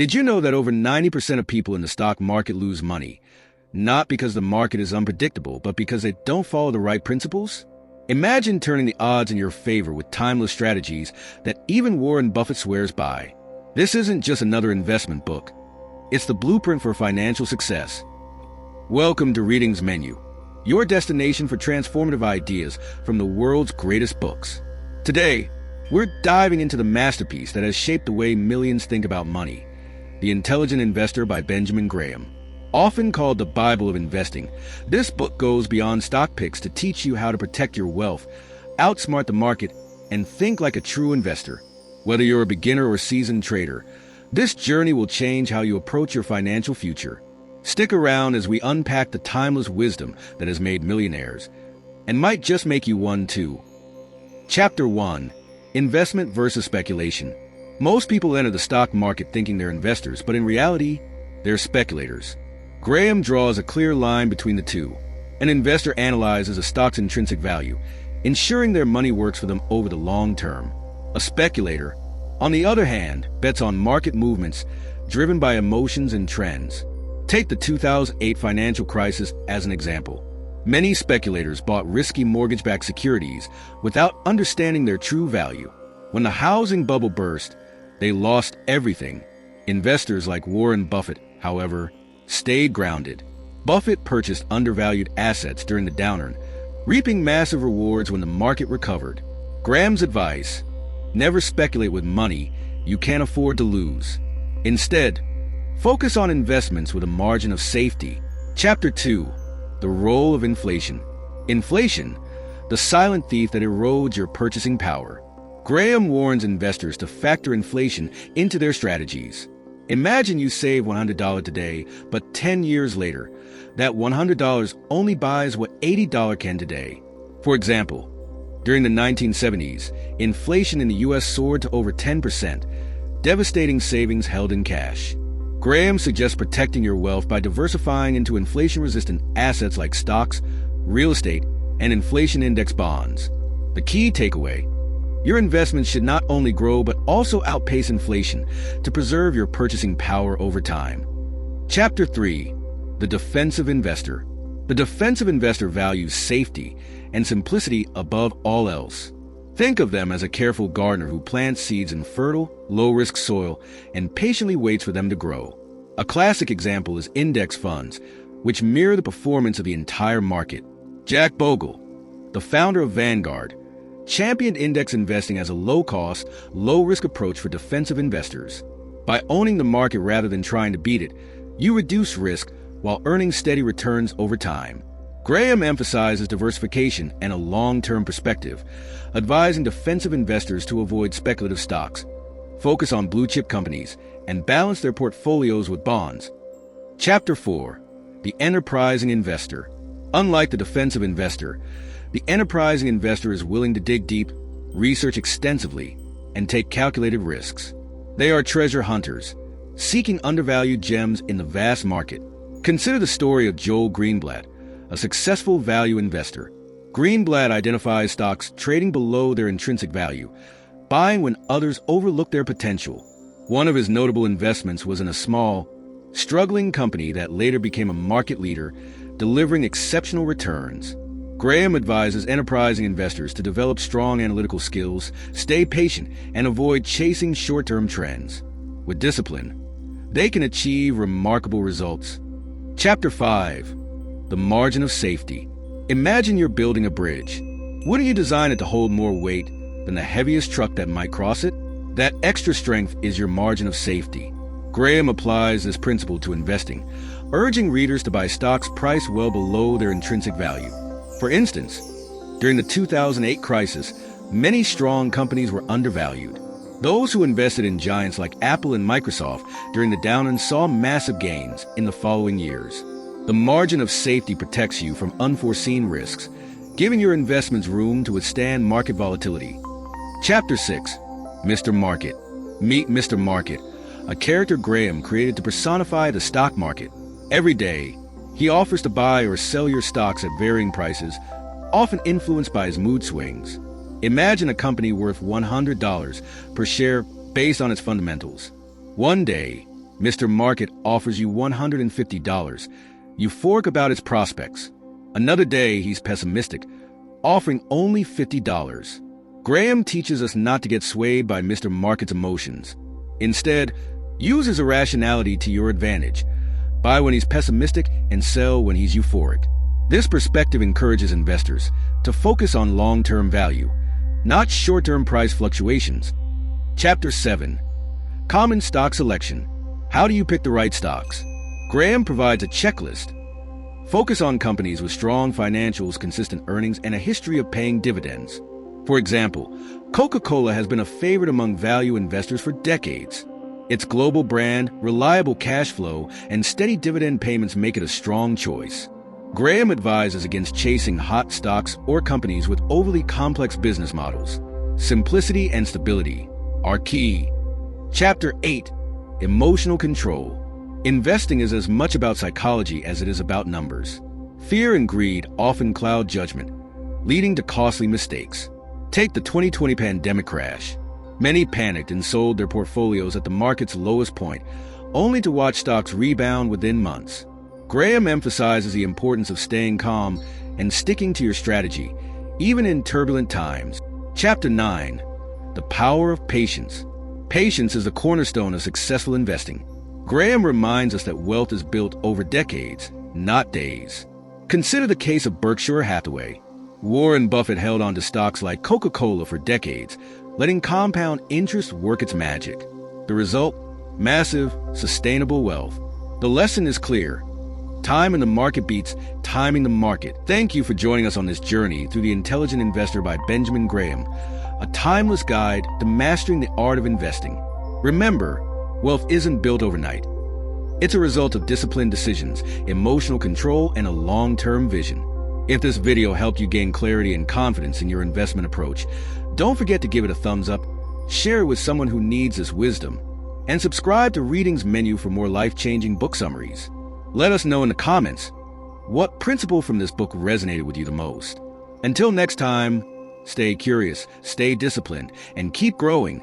Did you know that over 90% of people in the stock market lose money? Not because the market is unpredictable, but because they don't follow the right principles? Imagine turning the odds in your favor with timeless strategies that even Warren Buffett swears by. This isn't just another investment book. It's the blueprint for financial success. Welcome to Reading's Menu, your destination for transformative ideas from the world's greatest books. Today, we're diving into the masterpiece that has shaped the way millions think about money, The Intelligent Investor by Benjamin Graham. Often called the Bible of investing, this book goes beyond stock picks to teach you how to protect your wealth, outsmart the market, and think like a true investor. Whether you're a beginner or seasoned trader, this journey will change how you approach your financial future. Stick around as we unpack the timeless wisdom that has made millionaires, and might just make you one too. Chapter 1. Investment versus Speculation. Most people enter the stock market thinking they're investors, but in reality, they're speculators. Graham draws a clear line between the two. An investor analyzes a stock's intrinsic value, ensuring their money works for them over the long term. A speculator, on the other hand, bets on market movements driven by emotions and trends. Take the 2008 financial crisis as an example. Many speculators bought risky mortgage-backed securities without understanding their true value. When the housing bubble burst, they lost everything. Investors like Warren Buffett, however, stayed grounded. Buffett purchased undervalued assets during the downturn, reaping massive rewards when the market recovered. Graham's advice: never speculate with money you can't afford to lose. Instead, focus on investments with a margin of safety. Chapter 2. The Role of Inflation. Inflation, the silent thief that erodes your purchasing power. Graham warns investors to factor inflation into their strategies. Imagine you save $100 today, but 10 years later, that $100 only buys what $80 can today. For example, during the 1970s, inflation in the U.S. soared to over 10%, devastating savings held in cash. Graham suggests protecting your wealth by diversifying into inflation-resistant assets like stocks, real estate, and inflation-index bonds. The key takeaway: your investments should not only grow but also outpace inflation to preserve your purchasing power over time. Chapter 3. The Defensive Investor. The defensive investor values safety and simplicity above all else. Think of them as a careful gardener who plants seeds in fertile, low-risk soil and patiently waits for them to grow. A classic example is index funds, which mirror the performance of the entire market. Jack Bogle, the founder of Vanguard, championed index investing as a low-cost, low-risk approach for defensive investors. By owning the market rather than trying to beat it, you reduce risk while earning steady returns over time. Graham emphasizes diversification and a long-term perspective, advising defensive investors to avoid speculative stocks, focus on blue-chip companies, and balance their portfolios with bonds. Chapter 4. The Enterprising Investor. Unlike the defensive investor, the enterprising investor is willing to dig deep, research extensively, and take calculated risks. They are treasure hunters, seeking undervalued gems in the vast market. Consider the story of Joel Greenblatt, a successful value investor. Greenblatt identifies stocks trading below their intrinsic value, buying when others overlook their potential. One of his notable investments was in a small, struggling company that later became a market leader, delivering exceptional returns. Graham advises enterprising investors to develop strong analytical skills, stay patient, and avoid chasing short-term trends. With discipline, they can achieve remarkable results. Chapter 5. The Margin of Safety. Imagine you're building a bridge. Wouldn't you design it to hold more weight than the heaviest truck that might cross it? That extra strength is your margin of safety. Graham applies this principle to investing, urging readers to buy stocks priced well below their intrinsic value. For instance, during the 2008 crisis, many strong companies were undervalued. Those who invested in giants like Apple and Microsoft during the downturn saw massive gains in the following years. The margin of safety protects you from unforeseen risks, giving your investments room to withstand market volatility. Chapter 6. Mr. Market. Meet Mr. Market, a character Graham created to personify the stock market. Every day, he offers to buy or sell your stocks at varying prices, often influenced by his mood swings. Imagine a company worth $100 per share based on its fundamentals. One day, Mr. Market offers you $150, euphoric about its prospects. Another day, he's pessimistic, offering only $50. Graham teaches us not to get swayed by Mr. Market's emotions. Instead, use his irrationality to your advantage. Buy when he's pessimistic and sell when he's euphoric. This perspective encourages investors to focus on long-term value, not short-term price fluctuations. Chapter 7. Common Stock Selection. How do you pick the right stocks? Graham provides a checklist. Focus on companies with strong financials, consistent earnings, and a history of paying dividends. For example, Coca-Cola has been a favorite among value investors for decades. Its global brand, reliable cash flow, and steady dividend payments make it a strong choice. Graham advises against chasing hot stocks or companies with overly complex business models. Simplicity and stability are key. Chapter 8. Emotional Control. Investing is as much about psychology as it is about numbers. Fear and greed often cloud judgment, leading to costly mistakes. Take the 2020 pandemic crash. Many panicked and sold their portfolios at the market's lowest point, only to watch stocks rebound within months. Graham emphasizes the importance of staying calm and sticking to your strategy, even in turbulent times. Chapter 9. The Power of Patience. Patience is the cornerstone of successful investing. Graham reminds us that wealth is built over decades, not days. Consider the case of Berkshire Hathaway. Warren Buffett held on to stocks like Coca-Cola for decades, letting compound interest work its magic. The result? Massive, sustainable wealth. The lesson is clear. Time in the market beats timing the market. Thank you for joining us on this journey through The Intelligent Investor by Benjamin Graham, a timeless guide to mastering the art of investing. Remember, wealth isn't built overnight. It's a result of disciplined decisions, emotional control, and a long-term vision. If this video helped you gain clarity and confidence in your investment approach, don't forget to give it a thumbs up, share it with someone who needs this wisdom, and subscribe to Readings Menu for more life-changing book summaries. Let us know in the comments what principle from this book resonated with you the most. Until next time, stay curious, stay disciplined, and keep growing.